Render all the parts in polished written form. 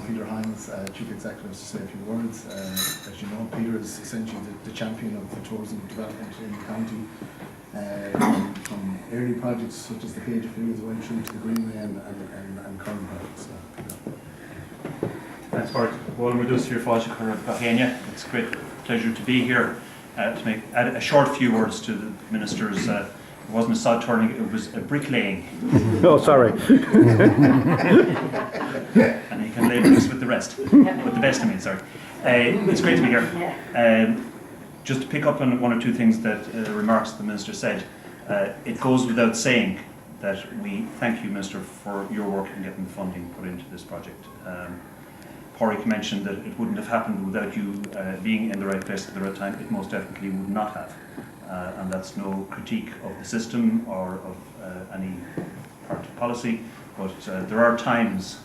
Peter Hynes, Chief Executive, to say a few words. As you know, Peter is essentially the champion of the tourism development in the county. From early projects such as the Cage of Fields went through to the Greenway and current projects. Thanks, Bart. Well, we're just here for It's a great pleasure to be here to add a short few words to the Minister's. It wasn't a sod turning, it was a bricklaying. Oh, sorry. And he can label this with the rest. With the best, I mean, sorry. It's great to be here. Just to pick up on one or two things that remarks the Minister said, it goes without saying that we thank you, Minister, for your work in getting the funding put into this project. Pádraig mentioned that it wouldn't have happened without you being in the right place at the right time. It most definitely would not have. And that's no critique of the system or of any part of policy, but there are times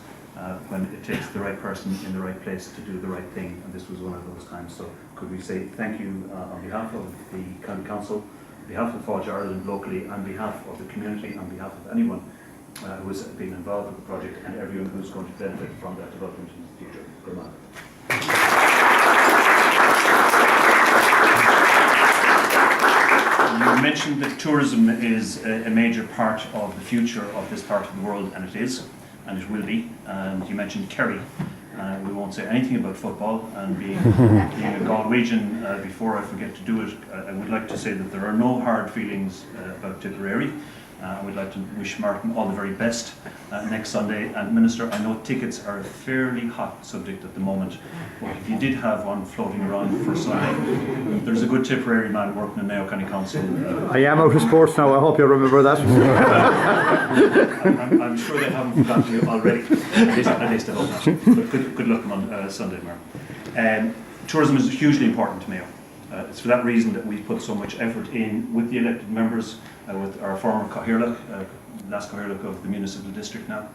when it takes the right person in the right place to do the right thing, and this was one of those times. So could we say thank you on behalf of the County Council, on behalf of Fáilte Ireland locally, on behalf of the community, on behalf of anyone who has been involved with the project and everyone who's going to benefit from that development in the future. Good luck. You mentioned that tourism is a major part of the future of this part of the world, and it is, and it will be. And you mentioned Kerry. We won't say anything about football, and being a Galwegian, before I forget to do it, I would like to say that there are no hard feelings about Tipperary. I would like to wish Martin all the very best next Sunday. And Minister, I know tickets are a fairly hot subject at the moment, but if you did have one floating around for Sunday, there's a good Tipperary man working in Mayo County Council. I am out of sports now, I hope you remember that. I'm sure they haven't forgotten you already, at least I hope not. But good luck on Sunday, Martin. Tourism is hugely important to Mayo. It's for that reason that we put so much effort in with the elected members, with our former Cathaoirleach, last Cathaoirleach of the municipal district now.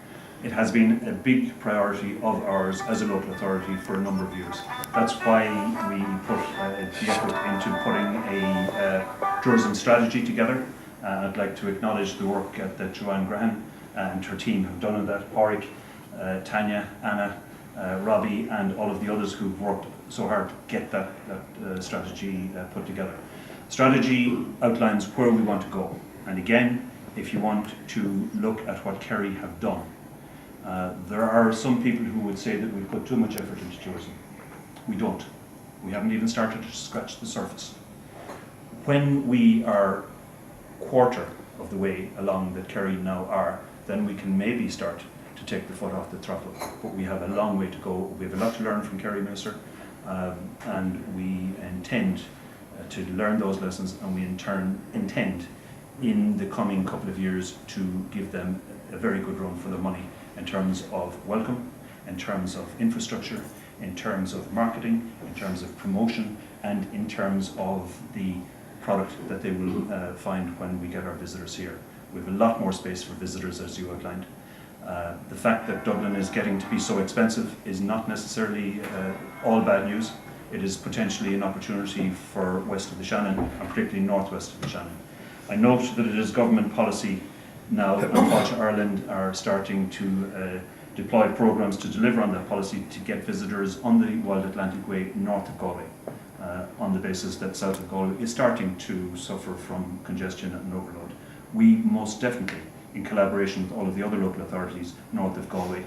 It has been a big priority of ours as a local authority for a number of years. That's why we put the effort into putting a tourism strategy together. I'd like to acknowledge the work that Joanne Graham and her team have done on that. Pádraig, Tanya, Anna, Robbie, and all of the others who've worked so hard to get that strategy put together. Strategy outlines where we want to go. And again, if you want to look at what Kerry have done, there are some people who would say that we put too much effort into tourism. We don't. We haven't even started to scratch the surface. When we are quarter of the way along that Kerry now are, then we can maybe start to take the foot off the throttle. But we have a long way to go. We have a lot to learn from Kerry, Minister, and we intend to learn those lessons, and we in turn intend in the coming couple of years to give them a very good run for their money in terms of welcome, in terms of infrastructure, in terms of marketing, in terms of promotion, and in terms of the product that they will find when we get our visitors here. We have a lot more space for visitors, as you outlined. The fact that Dublin is getting to be so expensive is not necessarily all bad news. It is potentially an opportunity for west of the Shannon, and particularly northwest of the Shannon. I note that it is government policy now, and Fáilte Ireland are starting to deploy programs to deliver on that policy to get visitors on the Wild Atlantic Way north of Galway, on the basis that south of Galway is starting to suffer from congestion and overload. We most definitely, in collaboration with all of the other local authorities north of Galway,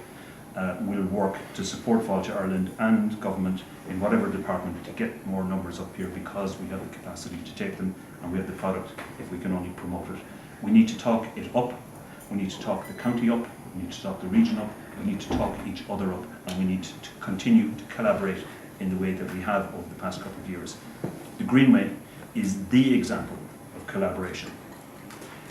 will work to support Fáilte Ireland and government in whatever department to get more numbers up here, because we have the capacity to take them and we have the product if we can only promote it. We need to talk it up, we need to talk the county up, we need to talk the region up, we need to talk each other up, and we need to continue to collaborate in the way that we have over the past couple of years. The Greenway is the example of collaboration.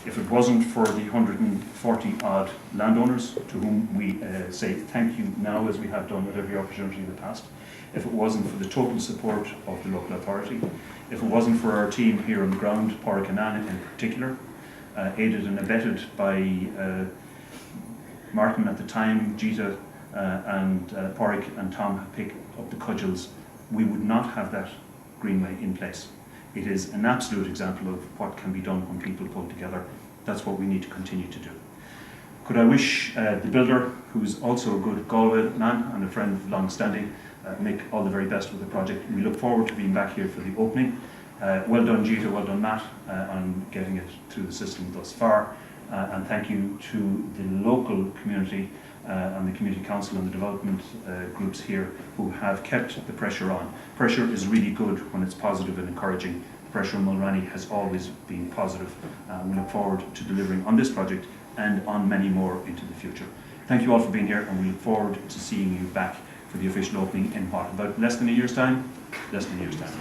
If it wasn't for the 140 odd landowners to whom we say thank you now, as we have done at every opportunity in the past, if it wasn't for the total support of the local authority, if it wasn't for our team here on the ground, Pádraig and Anna in particular, aided and abetted by Martin at the time, Gita and Pádraig and Tom have picked up the cudgels, we would not have that Greenway in place. It is an absolute example of what can be done when people pull together. That's what we need to continue to do. Could I wish the builder, who's also a good Galway man and a friend of long standing, Mick, all the very best with the project. We look forward to being back here for the opening. Well done, Gita, well done, Matt, on getting it through the system thus far. And thank you to the local community and the community council and the development groups here who have kept the pressure on. Pressure is really good when it's positive and encouraging. The pressure on Mulranney has always been positive. We look forward to delivering on this project and on many more into the future. Thank you all for being here, and we look forward to seeing you back for the official opening in what, about less than a year's time? Less than a year's time.